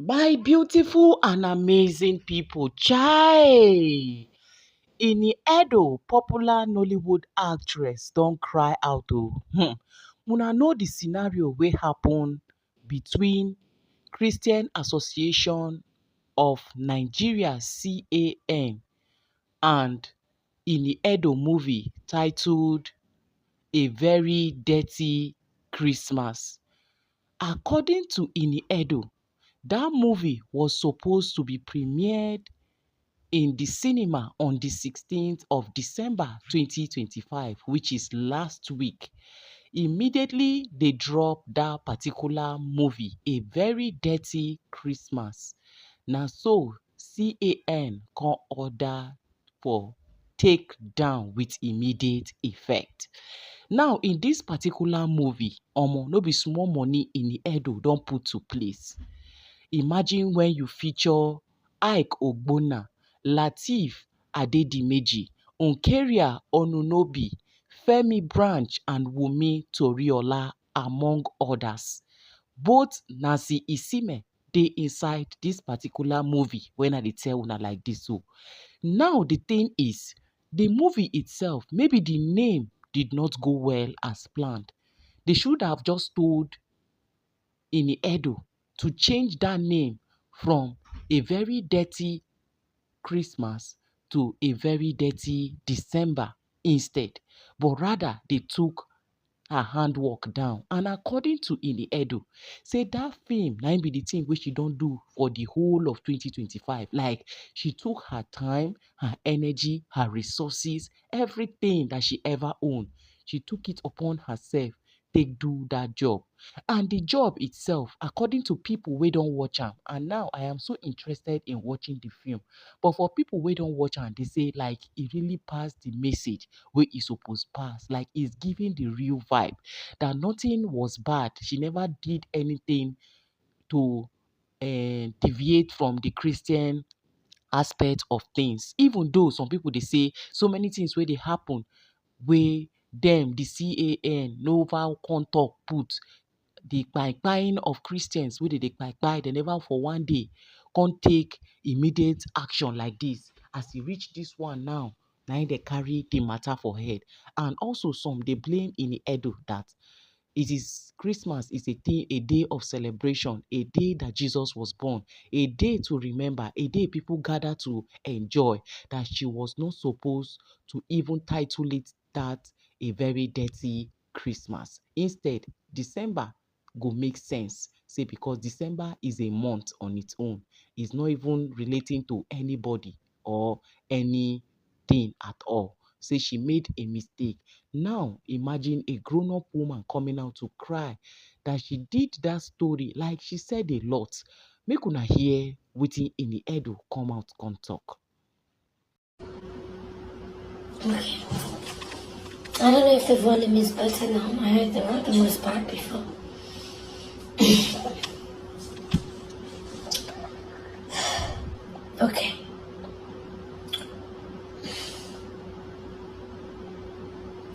My beautiful and amazing people, chài! Edo, popular Nollywood actress, don cry out o. Una know the scenario wey happen between Christian Association of Nigeria (CAN) and Edo movie titled A Very Dirty Christmas. According to Edo, that movie was supposed to be premiered in the cinema on the 16th of December 2025, which is last week. Immediately, they dropped that particular movie, A Very Dirty Christmas. Now, so CAN can order for take down with immediate effect. Now, in this particular movie, no be small money Edo don put to place. Imagine when you feature Ike Ogbono, Lateef Adedimeji, Nkeria Onunobi, Femi Branch and Wunmi Toriola among others. Both Nancy Isime dey inside this particular movie when I dey tell una like this so. Now the thing is, the movie itself, maybe the name did not go well as planned. They should have just told Edo to change that name from A Very Dirty Christmas to A Very Dirty December instead. But rather, they took her handwork down. And according to Edo, say that film na be the thing which she don't do for the whole of 2025. Like, she took her time, her energy, her resources, everything that she ever owned. She took it upon herself take do that job. And the job itself, according to people wey don watch am, and now I am so interested in watching the film, but for people wey don watch am, they say like e really pass the message wey e suppose pass, like it's giving the real vibe that nothing was bad. She never did anything to deviate from the Christian aspect of things, even though some people they say so many things wey dey happen wey dem the CAN no over come talk put the kpai of Christians wey dey kpai, they never for one day can't take immediate action like this. As e reach this one now, now they carry the matter for head. And also some they blame Edo that it is Christmas is a day of celebration, a day that Jesus was born, a day to remember, a day people gather to enjoy, that she was not supposed to even title it that A Very Dirty Christmas. Instead, December go make sense. Say because December is a month on its own. It's not even relating to anybody or anything at all. Say she made a mistake. Now imagine a grown-up woman coming out to cry that she did that story, like she said a lot. Make una hear wetin Edo come out come talk. Okay. I don't know if the volume is better now. I heard the volume was bad before. Okay.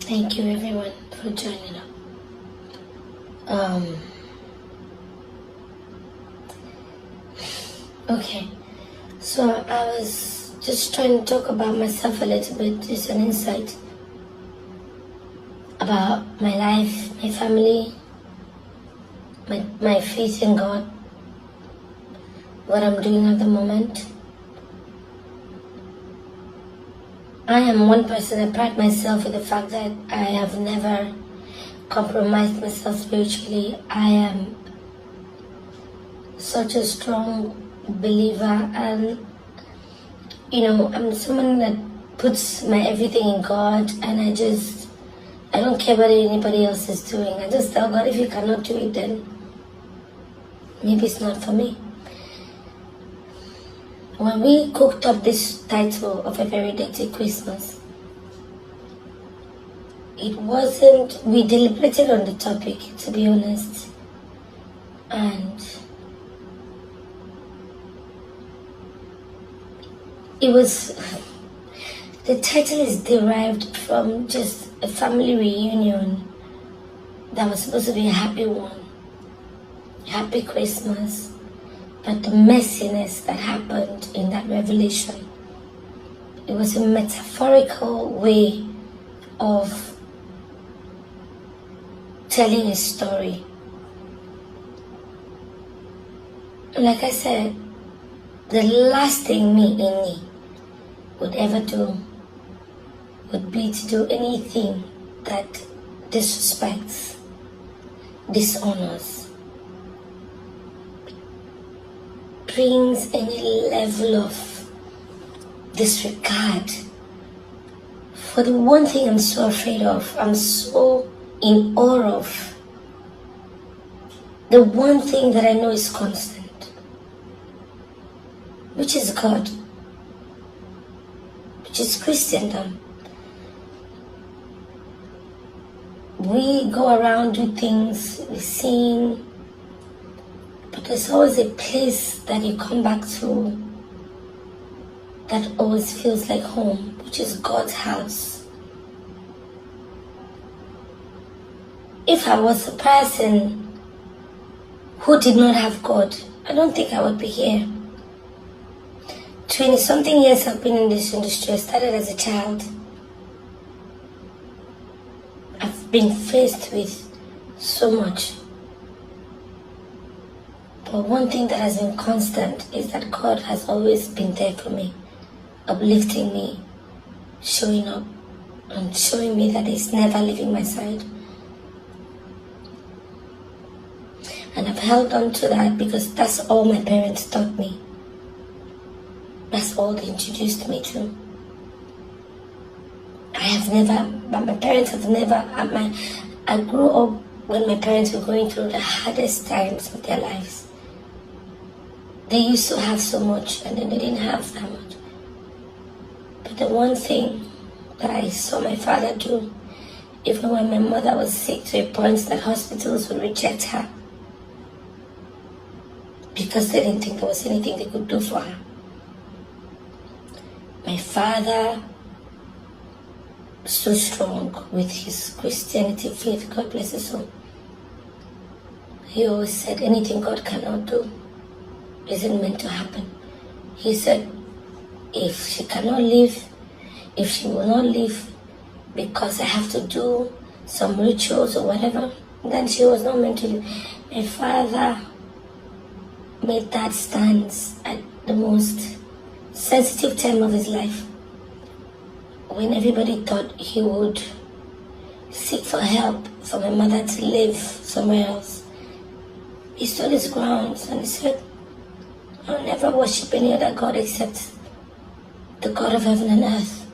Thank you everyone for joining up. Okay. So I was just trying to talk about myself a little bit, just an insight about my life, my family, my faith in God, what I'm doing at the moment. I am one person, I pride myself in the fact that I have never compromised myself spiritually. I am such a strong believer, and I'm someone that puts my everything in God, and I don't care what anybody else is doing. I just tell God, if you cannot do it, then maybe it's not for me. When we cooked up this title of A Very Dirty Christmas, we deliberated on the topic, to be honest, and the title is derived from just a family reunion that was supposed to be a happy one, happy Christmas, But the messiness that happened in that revelation, it was a metaphorical way of telling a story. Like I said, the last thing me would ever do would be to do anything that disrespects, dishonors, brings any level of disregard for the one thing I'm so afraid of, I'm so in awe of, the one thing that I know is constant, which is God, which is Christendom. We go around, do things, we sing, but there's always a place that you come back to that always feels like home, which is God's house. If I was a person who did not have God, I don't think I would be here. 20-something years I've been in this industry. I started as a child. I've been faced with so much. But one thing that has been constant is that God has always been there for me, uplifting me, showing up, and showing me that He's never leaving my side. And I've held on to that because that's all my parents taught me. That's all they introduced me to. But my parents have never, I grew up when my parents were going through the hardest times of their lives. They used to have so much and then they didn't have that much. But the one thing that I saw my father do, even when my mother was sick to a point that hospitals would reject her because they didn't think there was anything they could do for her. My father, so strong with his Christianity faith, God bless his soul. He always said anything God cannot do isn't meant to happen. He said if she cannot live, if she will not live because I have to do some rituals or whatever, then she was not meant to live. My father made that stance at the most sensitive time of his life, when everybody thought he would seek for help for my mother to live somewhere else. He stood his grounds and he said, I'll never worship any other God except the God of heaven and earth.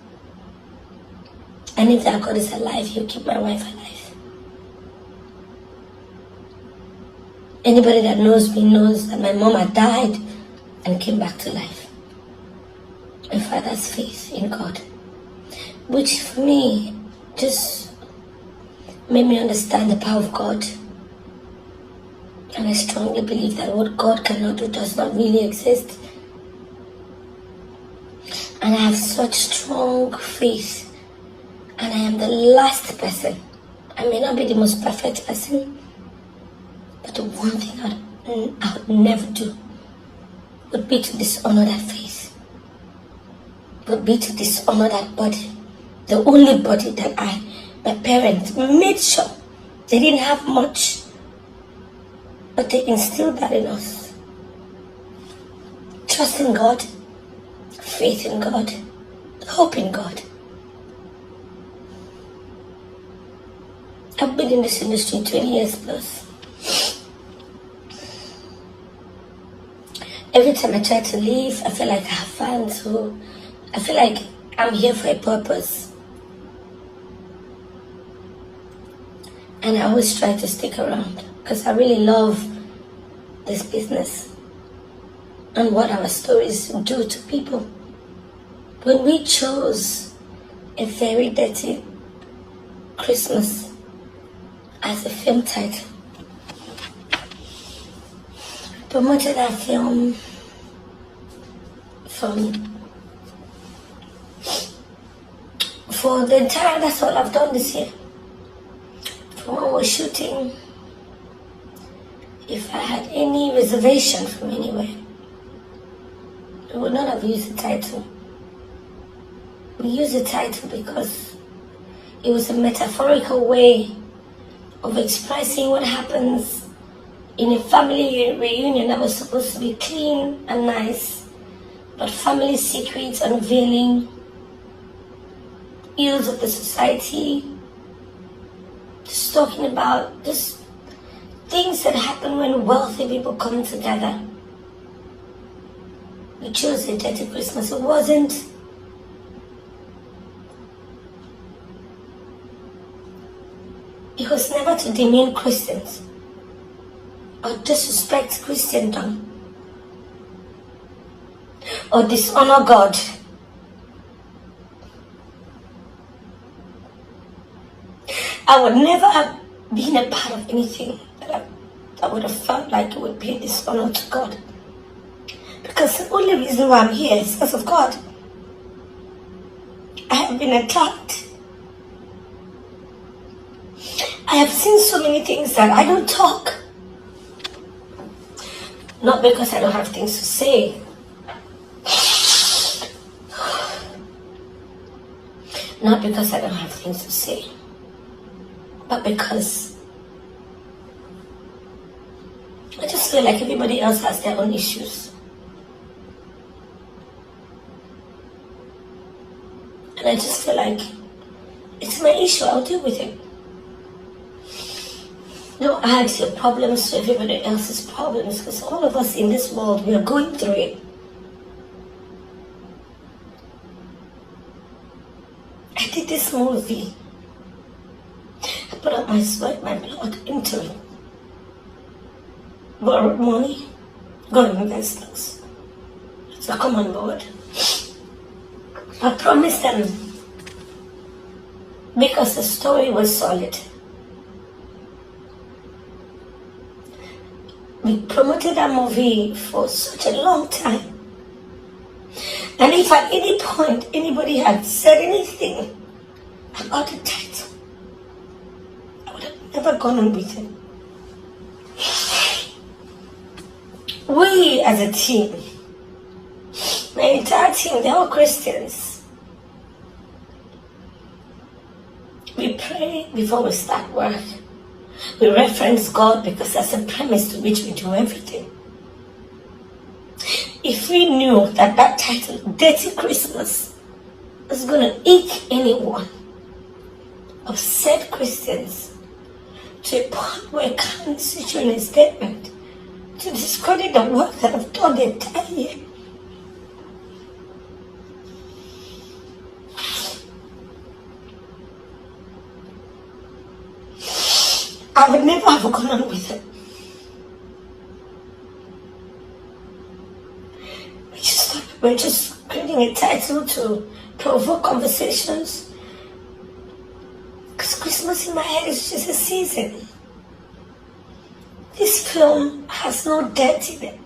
And if that God is alive, He'll keep my wife alive. Anybody that knows me knows that my mom had died and came back to life. My father's faith in God, which for me just made me understand the power of God. And I strongly believe that what God cannot do does not really exist. And I have such strong faith. And I am the last person. I may not be the most perfect person, but the one thing I would never do would be to dishonor that faith. Would be to dishonor that body. The only body that my parents made sure they didn't have much, but they instilled that in us. Trust in God, faith in God, hope in God. I've been in this industry 20 years plus. Every time I try to leave, I feel like I have fans who, I feel like I'm here for a purpose. And I always try to stick around because I really love this business and what our stories do to people. When we chose A Very Dirty Christmas as a film title, promoted that film for the entire, that's all I've done this year. From when we were shooting, if I had any reservation from anywhere, we would not have used the title. We used the title because it was a metaphorical way of expressing what happens in a family reunion that was supposed to be clean and nice, but family secrets unveiling, ills of the society, just talking about just things that happen when wealthy people come together. We chose a dirty Christmas. It wasn't It was never to demean Christians or disrespect Christendom or dishonor God. I would never have been a part of anything that I would have felt like it would be a dishonor to God. Because the only reason why I'm here is because of God. I have been attacked. I have seen so many things that I don't talk. Not because I don't have things to say. Not because I don't have things to say. But because I just feel like everybody else has their own issues. And I just feel like it's my issue, I'll deal with it. Don't add your problems to everybody else's problems, because all of us in this world, we are going through it. I did this movie. I put up my sweat, my blood into it. Borrowed money, got investors. So come on board. I promised them, because the story was solid. We promoted that movie for such a long time. And if at any point anybody had said anything about the title, I would have never gone on with it. We as a team, my entire team, they're all Christians. We pray before we start work. We reference God because that's the premise to which we do everything. If we knew that that title, Dirty Christmas, is going to eke anyone, upset Christians, to a point where I can't issue a statement to discredit the work that I've done the entire year. I would never have gone on with it. We're just creating a title to provoke conversations. Because Christmas in my head is just a season. This film has no death in it.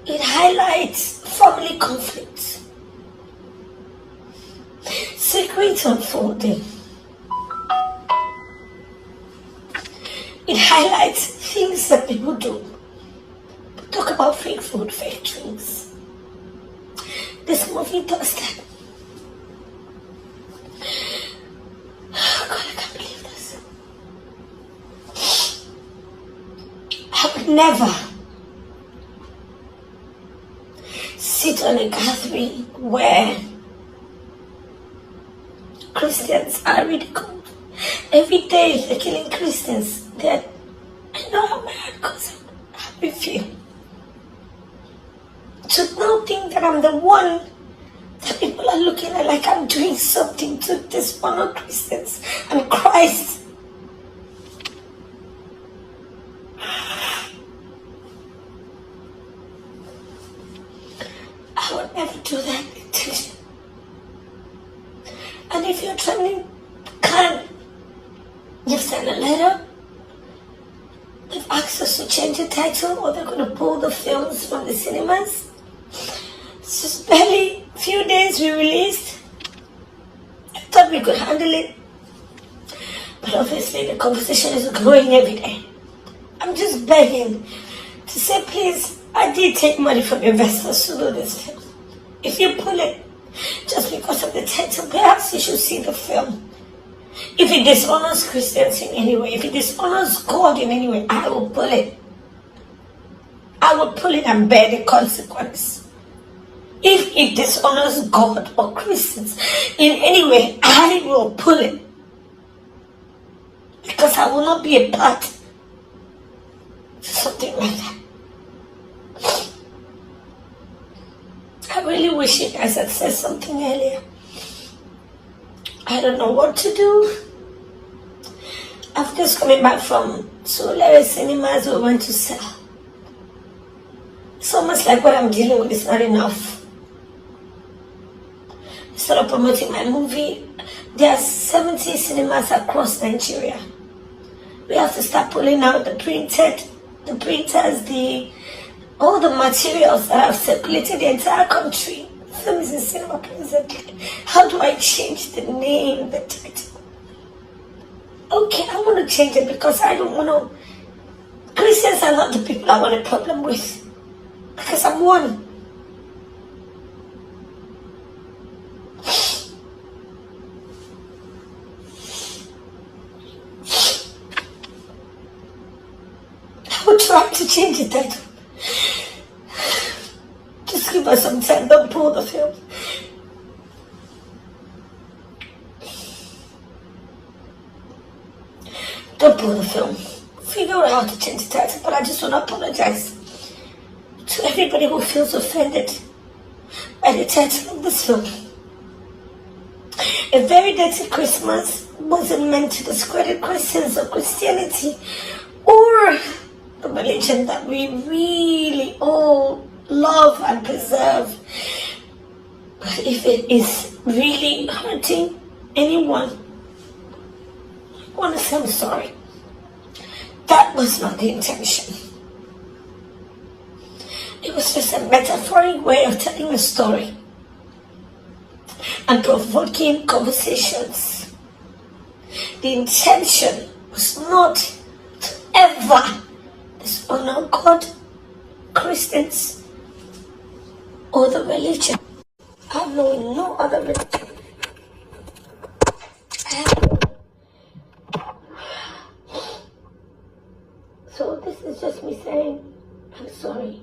It highlights family conflicts, secrets unfolding. It highlights things that people do. Talk about fake food, fake drinks. This movie does that. Oh God, I can't believe this. I would never sit on a gathering where Christians are ridiculed. Every day they're killing Christians. I know how my heart goes, how we feel. To now think that I'm the one that people are looking at like I'm doing something to dishonor Christians and Christ. I would never do that intention. And if you're trying to you've sent a letter, they've asked us to change the title, or they're going to pull the films from the cinemas. It's just barely a few days we released. I thought we could handle it. But obviously the conversation is growing every day. I'm just begging to say, please, I did take money from investors to do this film. If you pull it, just because of the title, perhaps you should see the film. If it dishonors Christians in any way, if it dishonors God in any way, I will pull it. I will pull it and bear the consequence. If it dishonors God or Christians in any way, I will pull it. Because I will not be a part of something like that. I really wish you guys had said something earlier. I don't know what to do. I'm just coming back from Solar Cinemas we went to sell. It's almost like what I'm dealing with is not enough. Instead of promoting my movie, there are 70 cinemas across Nigeria. We have to start pulling out the printers, all the materials that have circulated the entire country. The film is in cinema presently. How do I change the name, the title? Okay, I want to change it because I don't want to. Christians are not the people I want a problem with. Because I'm one. I will try to change the title. Just give us some time, don't pull the film. Don't pull the film. Figure out how to change the title, but I just want to apologize to everybody who feels offended by the title of this film. A Very Dirty Christmas wasn't meant to discredit Christians or Christianity or the religion that we really all love and preserve. But if it is really hurting anyone, I want to say I'm sorry. That was not the intention. It was just a metaphorical way of telling a story and provoking conversations. The intention was not to ever dishonor God, Christians, or the religion. I know no other religion. So this is just me saying, I'm sorry.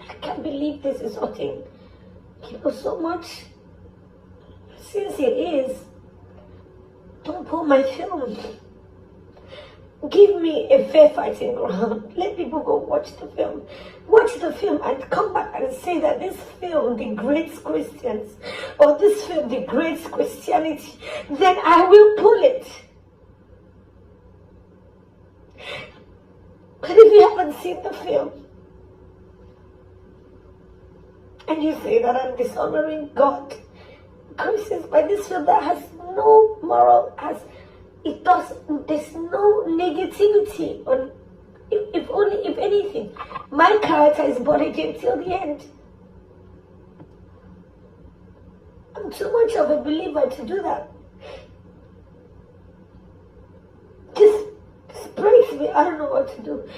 I can't believe this is hurting people so much. Since it is, don't pull my film. Give me a fair fighting ground. Let people go watch the film. Watch the film and come back and say that this film degrades Christians or this film degrades Christianity. Then I will pull it. But if you haven't seen the film and you say that I'm dishonoring God, Christians by this film that has no moral, there's no negativity on, if anything, my character is born again till the end. I'm too much of a believer to do that. This breaks me. I don't know what to do.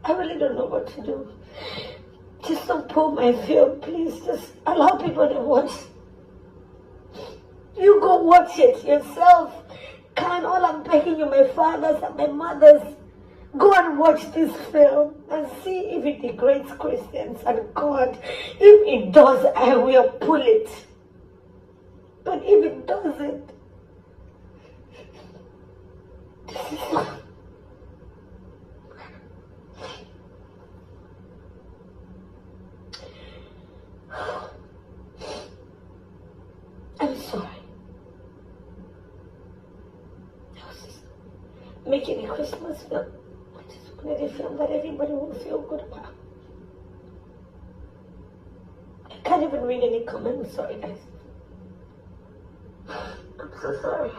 I really don't know what to do. Just don't pull my film, please. Just allow people to watch. You go watch it yourself. All I'm begging you, my fathers and my mothers, go and watch this film and see if it degrades Christians and God. If it does, I will pull it. But if it doesn't, this is not. I'm sorry. I was just making a Christmas film. I just wanted a film that everybody would feel good about. I can't even read any comments. Sorry, guys. I'm so sorry.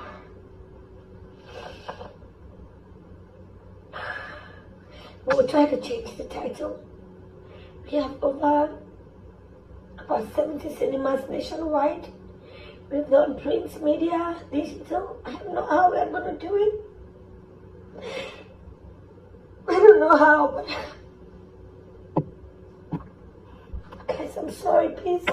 We'll try to change the title. We have about 70 cinemas nationwide. We've done print, media, digital. I don't know how we're going to do it. know how, but guys, I'm sorry, please.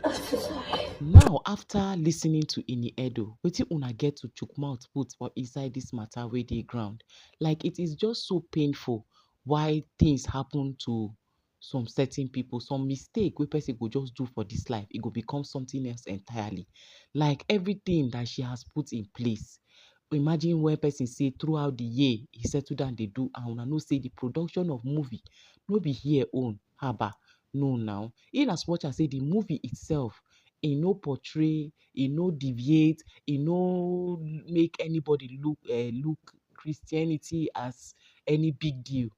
I'm so sorry. Now, after listening to Ini Edo, wetin una get to chook mouth put for inside this matter wey dey ground? Like, it is just so painful why things happen to some certain people. Some mistake wey person go just do for this life, e go become something else entirely. Like everything that she has put in place. Imagine when person say throughout the year he settle down dey do, and una know say the production of movie no be here own, haba. No now. In as much as say the movie itself, e no portray, e no deviate, e no make anybody look Christianity as any big deal.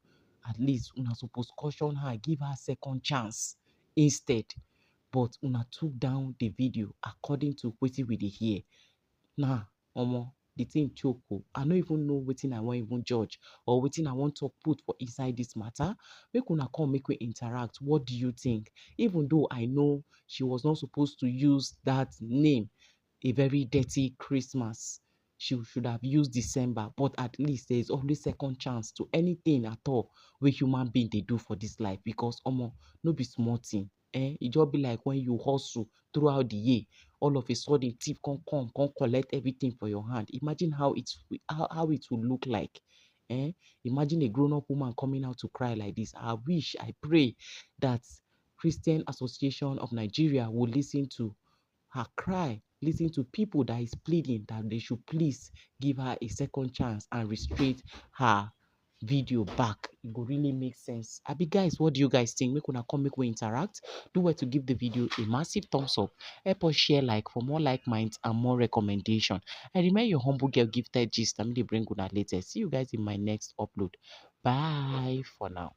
At least una suppose caution her, give her second chance instead. But una took down the video according to wetin we dey hear. Nah, omo, the thing choke o. I no even know wetin I wan even judge or wetin I wan talk put for inside this matter. Make una come, make we interact. What do you think? Even though I know she was not supposed to use that name, a very dirty Christmas. She should have used December, but at least there is always second chance to anything at all wey human being dey do for this life, because omo, no be small thing. E just be like when you hustle throughout the year, all of a sudden thief come collect everything for your hand. Imagine how it will look like. Imagine a grown-up woman coming out to cry like this. I wish, I pray that Christian Association of Nigeria will listen to her cry, listen to people that is pleading that they should please give her a second chance and restrict her video back. It go really make sense. Abi guys, what do you guys think? Make una come, make we interact. Do well to give the video a massive thumbs up. Help us share like for more like minds and more recommendation. And remember your humble girl gifted gist. I'm going to bring una later. See you guys in my next upload. Bye for now.